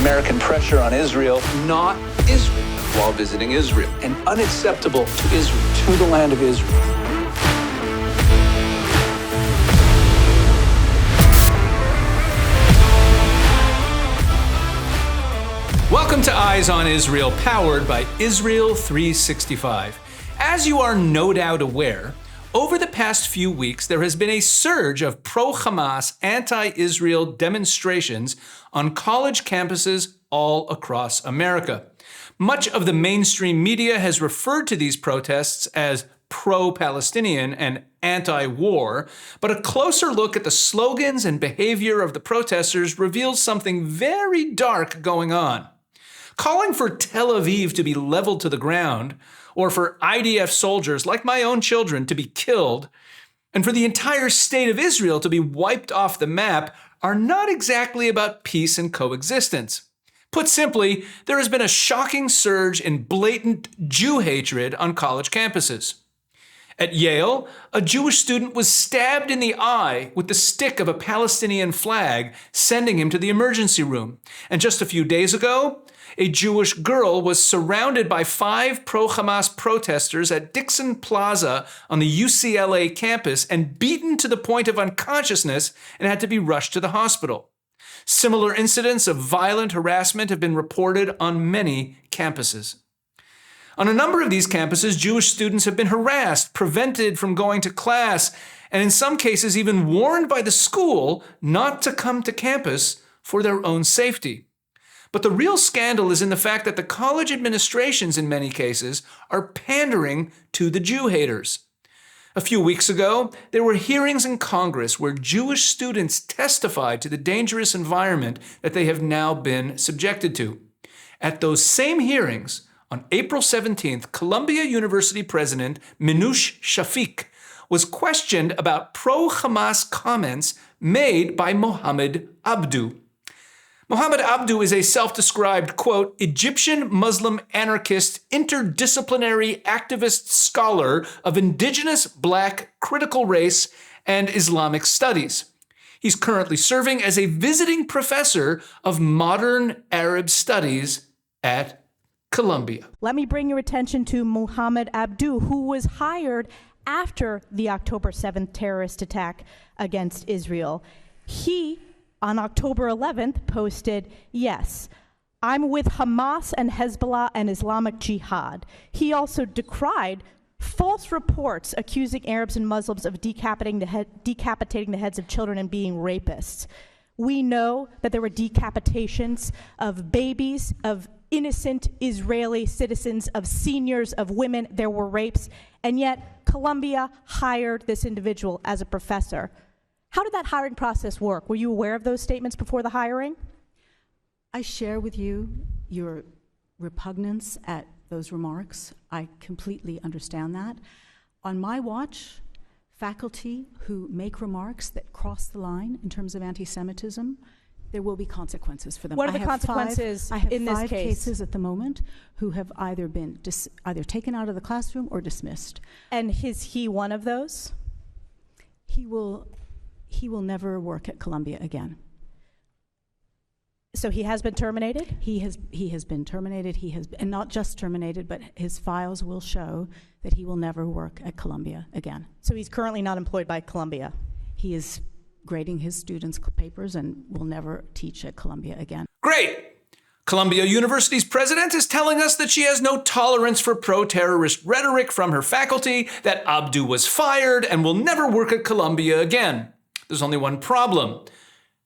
American pressure on Israel, not Israel, while visiting Israel, and unacceptable to Israel, to the land of Israel. Welcome to Eyes on Israel, powered by Israel 365. As you are no doubt aware, over the past few weeks, there has been a surge of pro-Hamas, anti-Israel demonstrations on college campuses all across America. Much of the mainstream media has referred to these protests as pro-Palestinian and anti-war, but a closer look at the slogans and behavior of the protesters reveals something very dark going on. Calling for Tel Aviv to be leveled to the ground, or for IDF soldiers like my own children to be killed, and for the entire state of Israel to be wiped off the map are not exactly about peace and coexistence. Put simply, there has been a shocking surge in blatant Jew hatred on college campuses. At Yale, a Jewish student was stabbed in the eye with the stick of a Palestinian flag, sending him to the emergency room. And just a few days ago, a Jewish girl was surrounded by 5 pro-Hamas protesters at Dixon Plaza on the UCLA campus and beaten to the point of unconsciousness and had to be rushed to the hospital. Similar incidents of violent harassment have been reported on many campuses. On a number of these campuses, Jewish students have been harassed, prevented from going to class, and in some cases even warned by the school not to come to campus for their own safety. But the real scandal is in the fact that the college administrations in many cases are pandering to the Jew haters. A few weeks ago, there were hearings in Congress where Jewish students testified to the dangerous environment that they have now been subjected to. At those same hearings, on April 17th, Columbia University President Minouche Shafik was questioned about pro-Hamas comments made by Mohammed Abdu. Mohammed Abdu is a self-described, quote, Egyptian Muslim anarchist, interdisciplinary activist scholar of indigenous black critical race and Islamic studies. He's currently serving as a visiting professor of modern Arab studies at Columbia. Let me bring your attention to Mohammed Abdu, who was hired after the October 7th terrorist attack against Israel. He, on October 11th, posted, yes, I'm with Hamas and Hezbollah and Islamic Jihad. He also decried false reports accusing Arabs and Muslims of decapitating the heads of children and being rapists. We know that there were decapitations of babies, of innocent Israeli citizens, of seniors, of women. There were rapes, and yet Columbia hired this individual as a professor. How did that hiring process work? Were you aware of those statements before the hiring? I share with you your repugnance at those remarks. I completely understand that. On my watch, faculty who make remarks that cross the line in terms of anti-Semitism, there will be consequences for them. What are the consequences in this case? I have 5 cases at the moment who have either been either taken out of the classroom or dismissed. And is he one of those? He will never work at Columbia again. So he has been terminated? He has been terminated. And not just terminated, but his files will show that he will never work at Columbia again. So he's currently not employed by Columbia? He is grading his students' papers and will never teach at Columbia again. Great! Columbia University's president is telling us that she has no tolerance for pro-terrorist rhetoric from her faculty, that Abdu was fired and will never work at Columbia again. There's only one problem.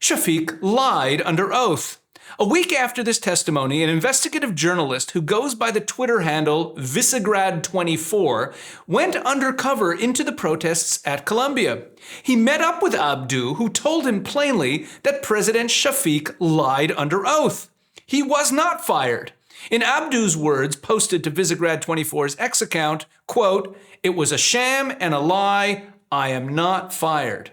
Shafik lied under oath. A week after this testimony, an investigative journalist who goes by the Twitter handle Visegrad24 went undercover into the protests at Columbia. He met up with Abdu, who told him plainly that President Shafik lied under oath. He was not fired. In Abdu's words, posted to Visegrad24's X account, quote, "It was a sham and a lie. I am not fired."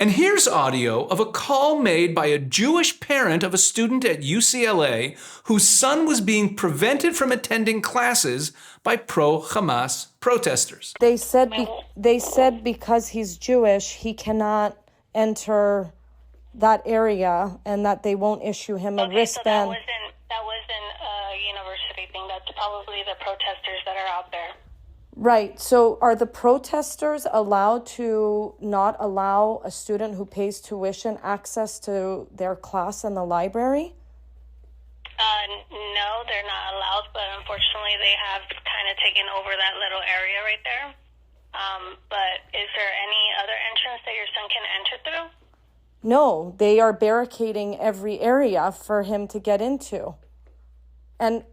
And here's audio of a call made by a Jewish parent of a student at UCLA whose son was being prevented from attending classes by pro-Hamas protesters. They said because he's Jewish, he cannot enter that area and that they won't issue him a wristband. So that wasn't a university thing. That's probably the protesters that are out there. Right. So are the protesters allowed to not allow a student who pays tuition access to their class in the library? No, they're not allowed, but unfortunately they have kind of taken over that little area right there. But is there any other entrance that your son can enter through? No, they are barricading every area for him to get into. And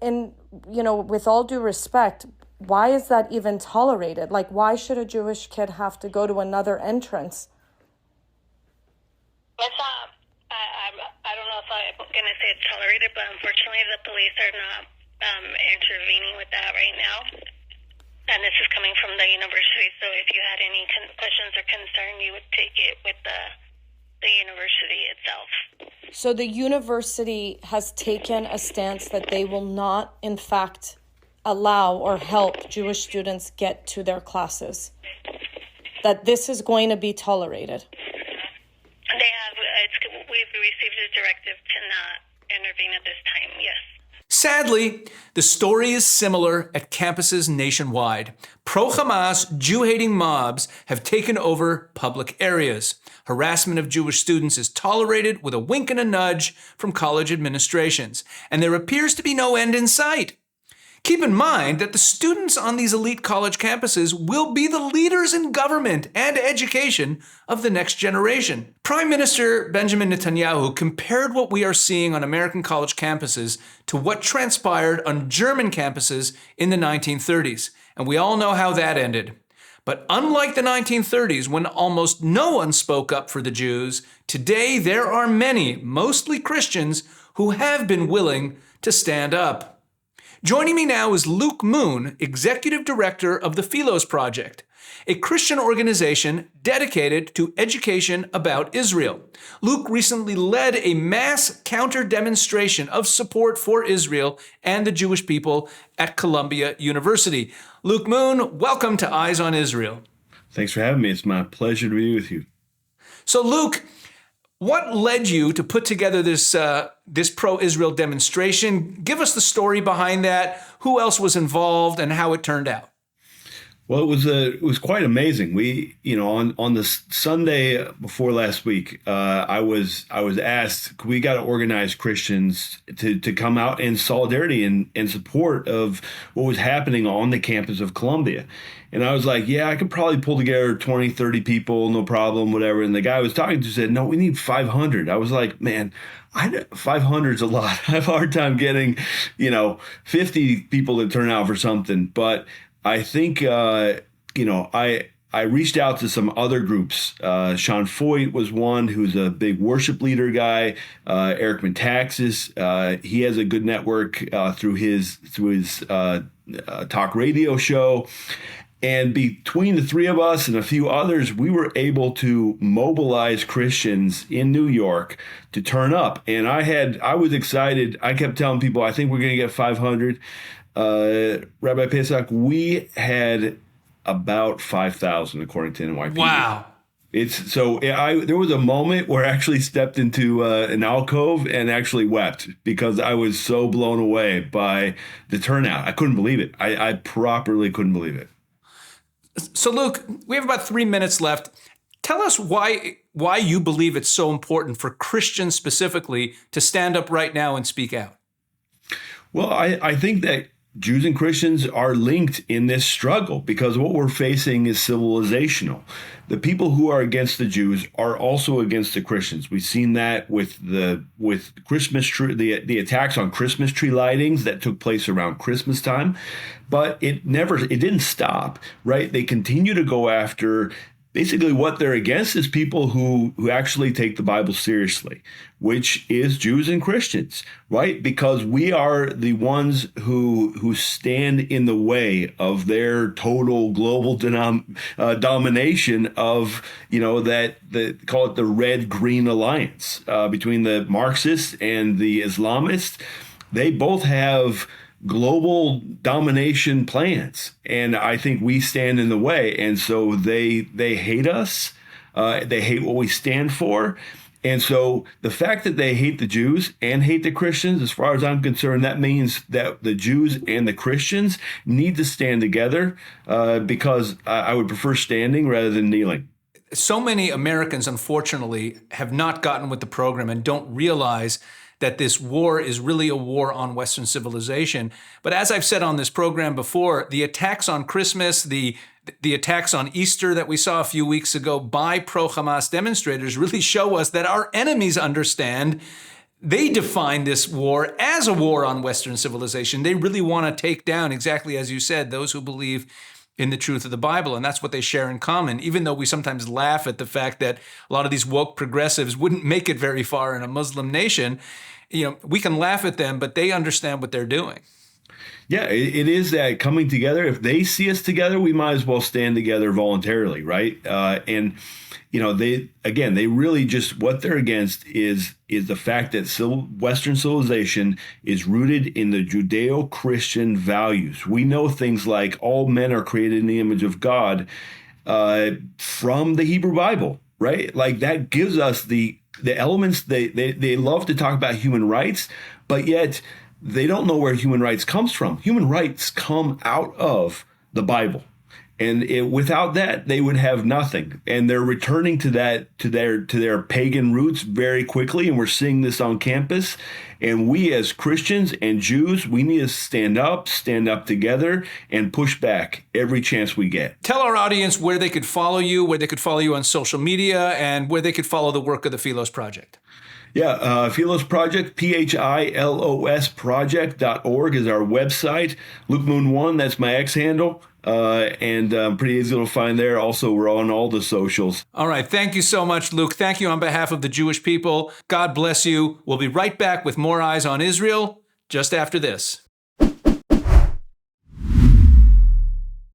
with all due respect, why is that even tolerated? Like, why should a Jewish kid have to go to another entrance? It's not, I don't know if I'm going to say it's tolerated, but unfortunately the police are not intervening with that right now. And this is coming from the university, so if you had any questions or concern, you would take it with the university itself. So the university has taken a stance that they will not, in fact, allow or help Jewish students get to their classes. That this is going to be tolerated. We've received a directive to not intervene at this time, yes. Sadly, the story is similar at campuses nationwide. Pro-Hamas, Jew-hating mobs have taken over public areas. Harassment of Jewish students is tolerated with a wink and a nudge from college administrations, and there appears to be no end in sight. Keep in mind that the students on these elite college campuses will be the leaders in government and education of the next generation. Prime Minister Benjamin Netanyahu compared what we are seeing on American college campuses to what transpired on German campuses in the 1930s, and we all know how that ended. But unlike the 1930s, when almost no one spoke up for the Jews, today there are many, mostly Christians, who have been willing to stand up. Joining me now is Luke Moon, Executive Director of the Philos Project, a Christian organization dedicated to education about Israel. Luke recently led a mass counter-demonstration of support for Israel and the Jewish people at Columbia University. Luke Moon, welcome to Eyes on Israel. Thanks for having me. It's my pleasure to be with you. So, Luke, what led you to put together this pro-Israel demonstration? Give us the story behind that, who else was involved, and how it turned out. Well, it was quite amazing. We, on the Sunday before last week, I was asked, we got to organize Christians to come out in solidarity and support of what was happening on the campus of Columbia. And I was like, yeah, I could probably pull together 20, 30 people, no problem, whatever. And the guy I was talking to said, no, we need 500. I was like, man, 500 is a lot. I have a hard time getting, 50 people to turn out for something. But I think, I reached out to some other groups. Sean Foyt was one who's a big worship leader guy. Eric Metaxas, he has a good network through his talk radio show. And between the three of us and a few others, we were able to mobilize Christians in New York to turn up. And I was excited. I kept telling people, I think we're going to get 500. Rabbi Pesach, we had about 5,000 according to NYPD. Wow. There was a moment where I actually stepped into an alcove and actually wept because I was so blown away by the turnout. I couldn't believe it. I properly couldn't believe it. So, Luke, we have about 3 minutes left. Tell us why you believe it's so important for Christians specifically to stand up right now and speak out. Well, I think that Jews and Christians are linked in this struggle because what we're facing is civilizational. The people who are against the Jews are also against the Christians. We've seen that with Christmas tree, the attacks on Christmas tree lightings that took place around Christmas time, but it didn't stop, right? They continue to go after. Basically, what they're against is people who actually take the Bible seriously, which is Jews and Christians, right? Because we are the ones who stand in the way of their total global domination of, call it the red-green alliance between the Marxists and the Islamists. They both have global domination plans, and I think we stand in the way, and so they hate us. They hate what we stand for, And so the fact that they hate the Jews and hate the Christians, as far as I'm concerned, that means that the Jews and the Christians need to stand together because I would prefer standing rather than kneeling. So many Americans, unfortunately, have not gotten with the program and don't realize that this war is really a war on Western civilization. But as I've said on this program before, the attacks on Christmas, the attacks on Easter that we saw a few weeks ago by pro-Hamas demonstrators really show us that our enemies understand. They define this war as a war on Western civilization. They really want to take down, exactly as you said, those who believe in the truth of the Bible. And that's what they share in common, even though we sometimes laugh at the fact that a lot of these woke progressives wouldn't make it very far in a Muslim nation. We can laugh at them, but they understand what they're doing. Yeah, it is that coming together. If they see us together, we might as well stand together voluntarily, right? They really just, what they're against is the fact that Western civilization is rooted in the Judeo-Christian values. We know things like all men are created in the image of God from the Hebrew Bible, right? Like that gives us the elements. They love to talk about human rights, but yet they don't know where human rights comes from. Human rights come out of the Bible. And without that, they would have nothing. And they're returning to that, to their pagan roots very quickly. And we're seeing this on campus. And we as Christians and Jews, we need to stand up together and push back every chance we get. Tell our audience where they could follow you, where they could follow you on social media, and where they could follow the work of the Philos Project. Yeah, Philos Project, PHILOS project.org is our website. Luke Moon 1, that's my X handle. And pretty easy to find there. Also, we're on all the socials. All right. Thank you so much, Luke. Thank you on behalf of the Jewish people. God bless you. We'll be right back with more Eyes on Israel just after this.